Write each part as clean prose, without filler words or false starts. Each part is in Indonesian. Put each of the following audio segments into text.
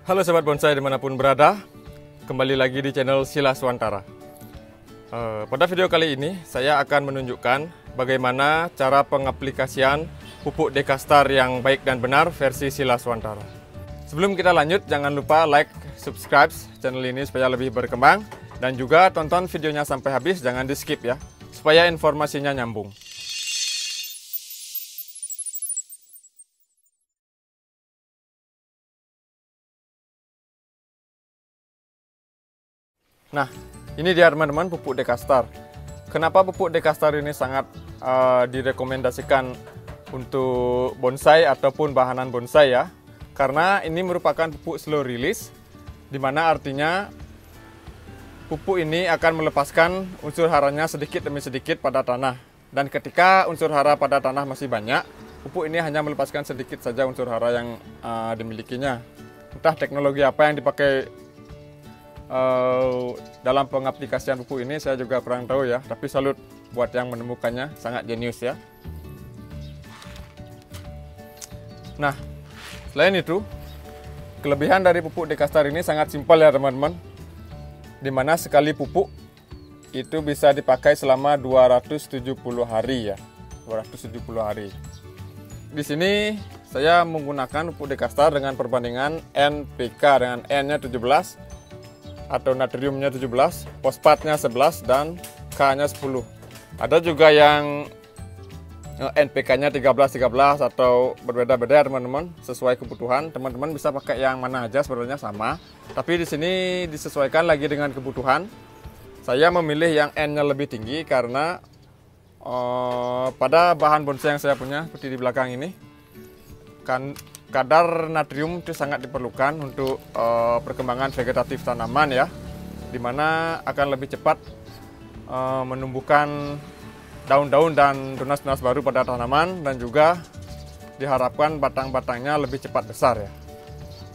Halo Sobat Bonsai dimanapun berada, kembali lagi di channel Sila Swantara. Pada video kali ini saya akan menunjukkan bagaimana cara pengaplikasian pupuk Dekastar yang baik dan benar versi Sila Swantara. Sebelum kita lanjut, jangan lupa like, subscribe channel ini supaya lebih berkembang, dan juga tonton videonya sampai habis, jangan di skip ya, supaya informasinya nyambung. Nah, ini dia teman-teman pupuk Dekastar. Kenapa pupuk Dekastar ini sangat direkomendasikan untuk bonsai ataupun bahanan bonsai ya? Karena ini merupakan pupuk slow release, di mana artinya pupuk ini akan melepaskan unsur haranya sedikit demi sedikit pada tanah. Dan ketika unsur hara pada tanah masih banyak, pupuk ini hanya melepaskan sedikit saja unsur hara yang dimilikinya. Entah teknologi apa yang dipakai dalam pengaplikasian pupuk ini saya juga kurang tahu ya, tapi salut buat yang menemukannya, sangat jenius ya. Nah, selain itu, kelebihan dari pupuk Dekastar ini sangat simpel ya teman-teman, dimana sekali pupuk itu bisa dipakai selama 270 hari ya, 270 hari. Di sini saya menggunakan pupuk Dekastar dengan perbandingan NPK dengan N-nya 17 atau natriumnya 17, fosfatnya 11, dan K-nya 10. Ada juga yang NPK-nya 13 atau berbeda-beda ya teman-teman, sesuai kebutuhan. Teman-teman bisa pakai yang mana aja, sebenarnya sama. Tapi di sini disesuaikan lagi dengan kebutuhan. Saya memilih yang N-nya lebih tinggi karena pada bahan bonsai yang saya punya seperti di belakang ini, kan kadar natrium itu sangat diperlukan untuk perkembangan vegetatif tanaman ya, dimana akan lebih cepat menumbuhkan daun-daun dan tunas-tunas baru pada tanaman, dan juga diharapkan batang-batangnya lebih cepat besar ya.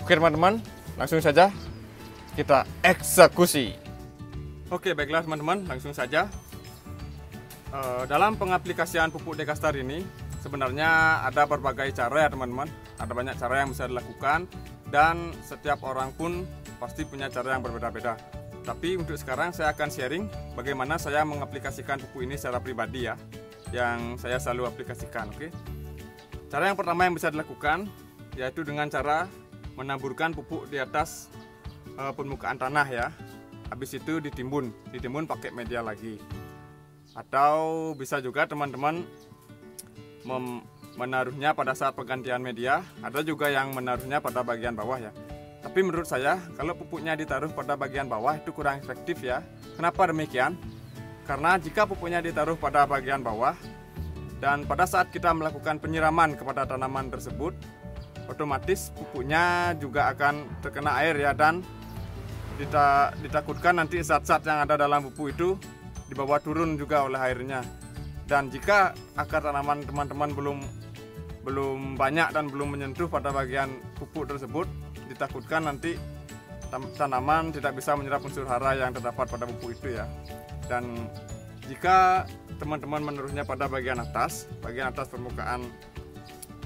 Oke teman-teman, langsung saja kita eksekusi. Oke baiklah teman-teman, langsung saja. Dalam pengaplikasian pupuk Dekastar ini sebenarnya ada berbagai cara ya teman-teman. Ada banyak cara yang bisa dilakukan, dan setiap orang pun pasti punya cara yang berbeda-beda. Tapi untuk sekarang saya akan sharing bagaimana saya mengaplikasikan pupuk ini secara pribadi ya, yang saya selalu aplikasikan. Oke. Cara yang pertama yang bisa dilakukan yaitu dengan cara menaburkan pupuk di atas permukaan tanah ya. Habis itu ditimbun pakai media lagi. Atau bisa juga teman-teman menaruhnya pada saat pergantian media. Ada juga yang menaruhnya pada bagian bawah ya. Tapi menurut saya kalau pupuknya ditaruh pada bagian bawah itu kurang efektif ya. Kenapa demikian? Karena jika pupuknya ditaruh pada bagian bawah dan pada saat kita melakukan penyiraman kepada tanaman tersebut, otomatis pupuknya juga akan terkena air ya, dan ditakutkan nanti zat-zat yang ada dalam pupuk itu dibawa turun juga oleh airnya. Dan jika akar tanaman teman-teman belum banyak dan belum menyentuh pada bagian pupuk tersebut, ditakutkan nanti tanaman tidak bisa menyerap unsur hara yang terdapat pada pupuk itu ya. Dan jika teman-teman menaruhnya pada bagian atas permukaan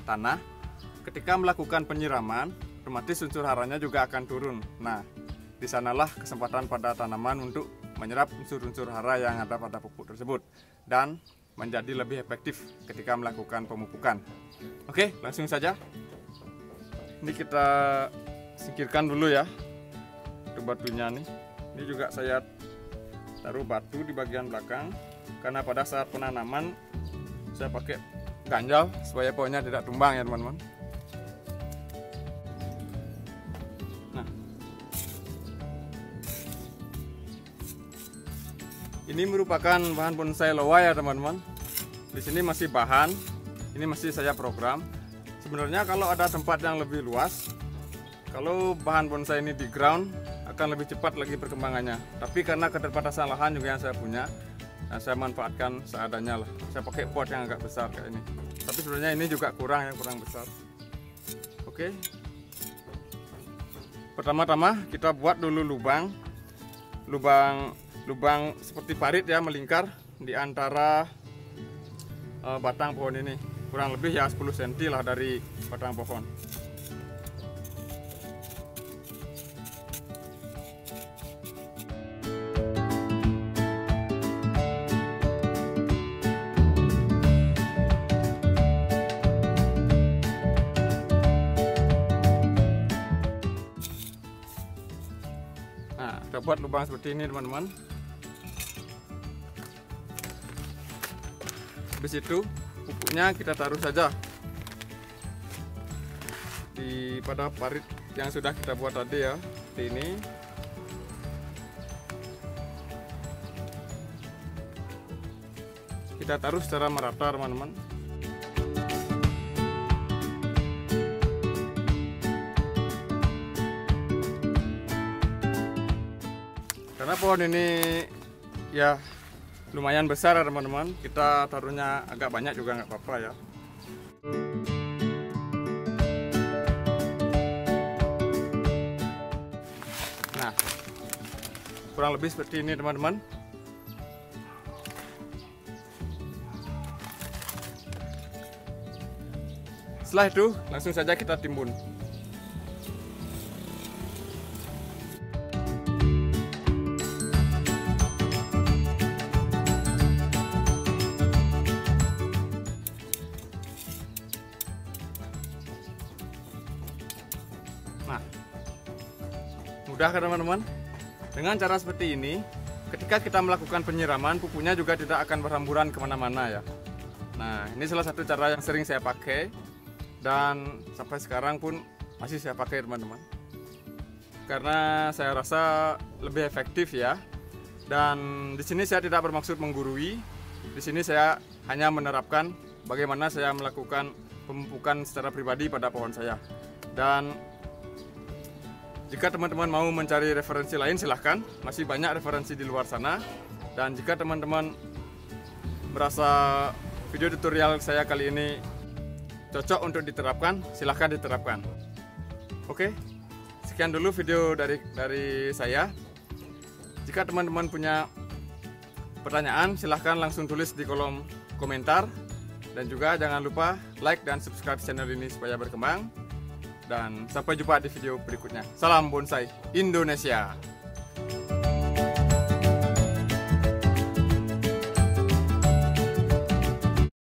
tanah, ketika melakukan penyiraman, otomatis unsur haranya juga akan turun. Nah, di sanalah kesempatan pada tanaman untuk menyerap unsur-unsur hara yang ada pada pupuk tersebut dan menjadi lebih efektif ketika melakukan pemupukan. Oke, langsung saja. Ini kita singkirkan dulu ya untuk batunya nih. Ini juga saya taruh batu di bagian belakang karena pada saat penanaman saya pakai ganjal supaya pohonnya tidak tumbang ya teman-teman. Nah, ini merupakan bahan bonsai loa ya teman-teman. Di sini masih bahan, ini masih saya program. Sebenarnya kalau ada tempat yang lebih luas, kalau bahan bonsai ini di ground akan lebih cepat lagi perkembangannya. Tapi karena keterbatasan lahan juga yang saya punya, nah saya manfaatkan seadanya lah. Saya pakai pot yang agak besar kayak ini. Tapi sebenarnya ini juga kurang besar. Oke. Pertama-tama kita buat dulu lubang seperti parit ya, melingkar di antara batang pohon ini, kurang lebih ya 10 cm lah dari batang pohon. kita buat lubang seperti ini teman-teman. Habis itu pupuknya kita taruh saja pada parit yang sudah kita buat tadi ya, seperti ini. Kita taruh secara merata teman-teman. Karena pohon ini ya lumayan besar ya teman-teman, kita taruhnya agak banyak juga nggak apa-apa ya. Nah, kurang lebih seperti ini teman-teman. Setelah itu langsung saja kita timbun. Nah, mudah kan teman-teman? Dengan cara seperti ini, ketika kita melakukan penyiraman, pupuknya juga tidak akan berhamburan kemana-mana ya. Nah, ini salah satu cara yang sering saya pakai dan sampai sekarang pun masih saya pakai teman-teman. Karena saya rasa lebih efektif ya. Dan di sini saya tidak bermaksud menggurui. Di sini saya hanya menerapkan bagaimana saya melakukan pemupukan secara pribadi pada pohon saya. Dan jika teman-teman mau mencari referensi lain silahkan, masih banyak referensi di luar sana. Dan jika teman-teman merasa video tutorial saya kali ini cocok untuk diterapkan, silahkan diterapkan. Oke, sekian dulu video dari saya. Jika teman-teman punya pertanyaan, silahkan langsung tulis di kolom komentar. Dan juga jangan lupa like dan subscribe channel ini supaya berkembang. Dan sampai jumpa di video berikutnya. Salam bonsai Indonesia.